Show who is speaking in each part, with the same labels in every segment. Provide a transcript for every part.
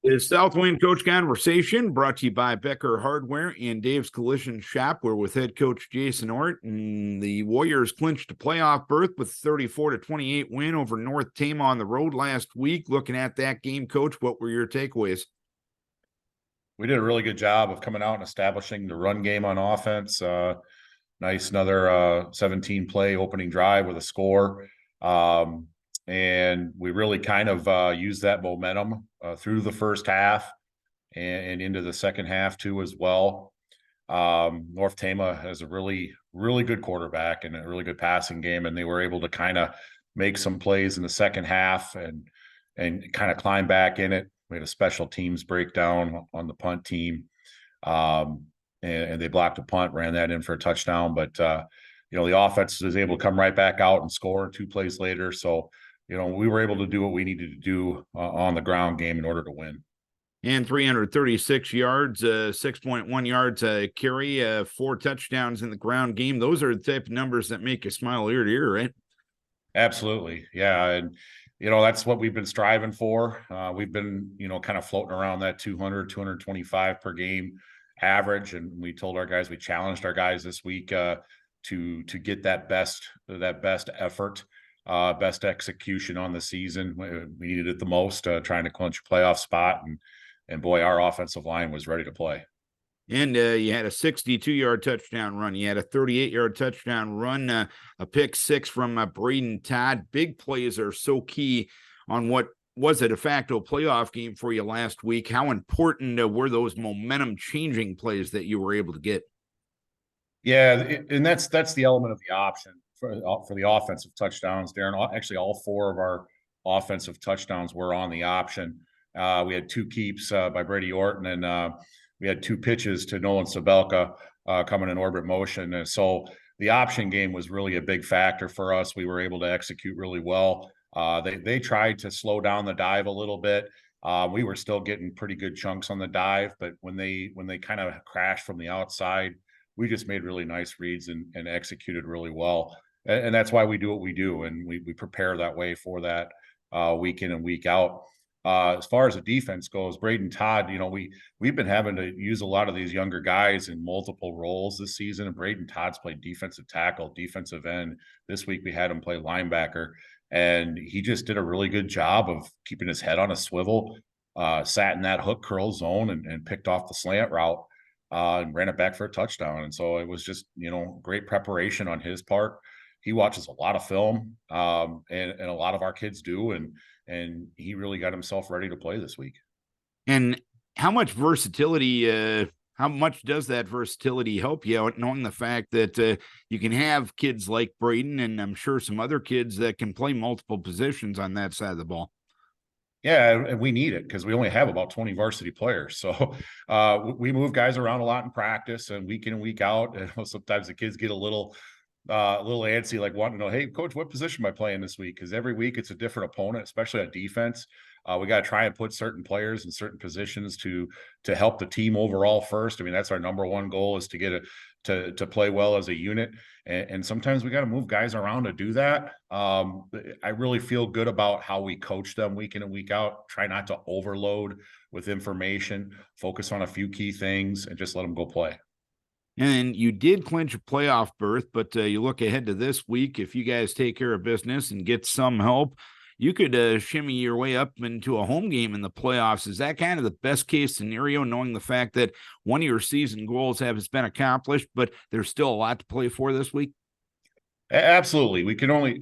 Speaker 1: The Southwind Coach Conversation brought to you by Becker Hardware and Dave's Collision Shop. We're with head coach Jason Ohrt, and the Warriors clinched a playoff berth with a 34-28 win over North Tama on the road last week. Looking at that game, Coach, what were your takeaways?
Speaker 2: We did a really good job of coming out and establishing the run game on offense. Nice, another 17 play opening drive with a score. And we really kind of used that momentum through the first half and into the second half too as well. North Tama has a really, really good quarterback and a really good passing game, and they were able to kind of make some plays in the second half and kind of climb back in it. We had a special teams breakdown on the punt team, and they blocked a punt, ran that in for a touchdown. But the offense was able to come right back out and score 2 plays later. So we were able to do what we needed to do on the ground game in order to win.
Speaker 1: And 336 yards, 6.1 yards carry, 4 touchdowns in the ground game. Those are the type of numbers that make you smile ear to ear, right?
Speaker 2: Absolutely. Yeah. And, that's what we've been striving for. We've been, kind of floating around that 200, 225 per game average. And we told our guys, we challenged our guys this week to get that best effort, best execution on the season. We needed it the most, trying to clinch a playoff spot. And boy, our offensive line was ready to play.
Speaker 1: And you had a 62-yard touchdown run. You had a 38-yard touchdown run, a pick 6 from Braden Todd. Big plays are so key on what was a de facto playoff game for you last week. How important were those momentum-changing plays that you were able to get?
Speaker 2: Yeah, and that's the element of the option for the offensive touchdowns, Darren. Actually, all 4 of our offensive touchdowns were on the option. We had 2 keeps by Brady Orton, and we had 2 pitches to Nolan Sabelka coming in orbit motion. And so the option game was really a big factor for us. We were able to execute really well. They tried to slow down the dive a little bit. We were still getting pretty good chunks on the dive, but when they kind of crashed from the outside, we just made really nice reads and executed really well. And that's why we do what we do, and we prepare that way for that week in and week out. As far as the defense goes, Braden Todd, we've been having to use a lot of these younger guys in multiple roles this season. And Braden Todd's played defensive tackle, defensive end. This week we had him play linebacker, and he just did a really good job of keeping his head on a swivel, sat in that hook curl zone and picked off the slant route and ran it back for a touchdown. And so it was just, great preparation on his part. He watches a lot of film, and a lot of our kids do. And he really got himself ready to play this week.
Speaker 1: And how much versatility, how much does that versatility help you out, knowing the fact that you can have kids like Braden, and I'm sure some other kids that can play multiple positions on that side of the ball?
Speaker 2: Yeah, and we need it because we only have about 20 varsity players. So we move guys around a lot in practice and week in and week out. And sometimes the kids get a little antsy, like wanting to know, hey, coach, what position am I playing this week? Because every week it's a different opponent, especially on defense. We got to try and put certain players in certain positions to help the team overall first. I mean, that's our number one goal, is to get to play well as a unit. And sometimes we got to move guys around to do that. I really feel good about how we coach them week in and week out. Try not to overload with information, focus on a few key things, and just let them go play.
Speaker 1: And you did clinch a playoff berth, but you look ahead to this week. If you guys take care of business and get some help, you could shimmy your way up into a home game in the playoffs. Is that kind of the best case scenario, knowing the fact that one of your season goals has been accomplished, but there's still a lot to play for this week?
Speaker 2: Absolutely. We can only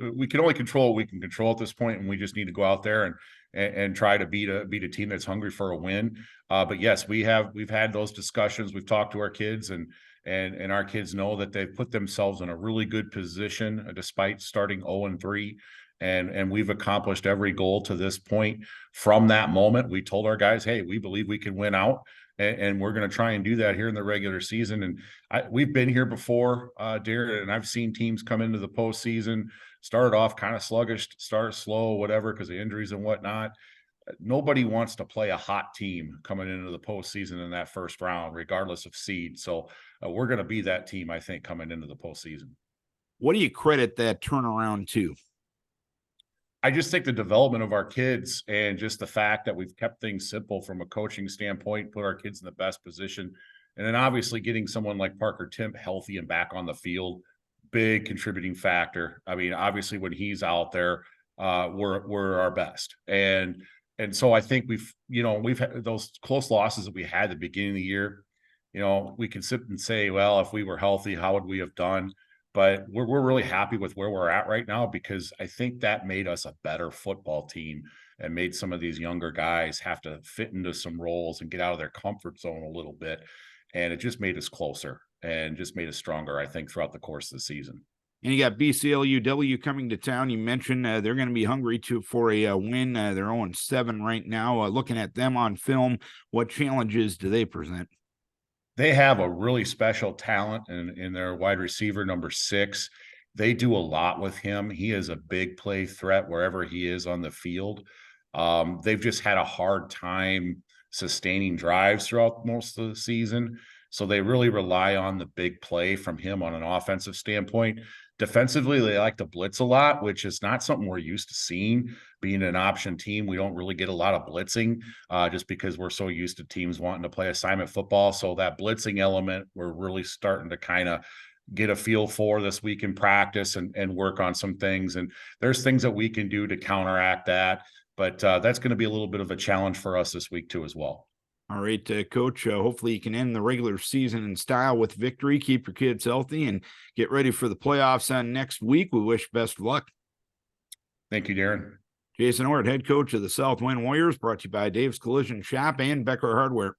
Speaker 2: control what we can control at this point, and we just need to go out there and try to beat a team that's hungry for a win. But yes, we've had those discussions. We've talked to our kids, and our kids know that they've put themselves in a really good position despite starting 0-3. And we've accomplished every goal to this point. From that moment, we told our guys, hey, we believe we can win out, and we're going to try and do that here in the regular season. And we've been here before, Darren, and I've seen teams come into the postseason, started off kind of sluggish, start slow, whatever, because of injuries and whatnot. Nobody wants to play a hot team coming into the postseason in that first round, regardless of seed. So we're going to be that team, I think, coming into the postseason.
Speaker 1: What do you credit that turnaround to?
Speaker 2: I just think the development of our kids and just the fact that we've kept things simple from a coaching standpoint, put our kids in the best position. And then obviously getting someone like Parker Timp healthy and back on the field, big contributing factor. I mean, obviously when he's out there, we're our best. And so I think we've had those close losses that we had at the beginning of the year. We can sit and say, well, if we were healthy, how would we have done? But we're really happy with where we're at right now, because I think that made us a better football team and made some of these younger guys have to fit into some roles and get out of their comfort zone a little bit. And it just made us closer and just made us stronger, I think, throughout the course of the season.
Speaker 1: And you got BCLUW coming to town. You mentioned they're going to be hungry for a win. They're 0-7 right now. Looking at them on film, what challenges do they present?
Speaker 2: They have a really special talent in their wide receiver, number 6. They do a lot with him. He is a big play threat wherever he is on the field. They've just had a hard time sustaining drives throughout most of the season. So they really rely on the big play from him on an offensive standpoint. Defensively, they like to blitz a lot, which is not something we're used to seeing. Being an option team, we don't really get a lot of blitzing just because we're so used to teams wanting to play assignment football. So that blitzing element, we're really starting to kind of get a feel for this week in practice and work on some things. And there's things that we can do to counteract that. But that's going to be a little bit of a challenge for us this week too as well.
Speaker 1: All right, Coach, hopefully you can end the regular season in style with victory, keep your kids healthy, and get ready for the playoffs on next week. We wish best of luck.
Speaker 2: Thank you, Darren.
Speaker 1: Jason Ohrt, head coach of the Southwind Warriors, brought to you by Dave's Collision Shop and Becker Hardware.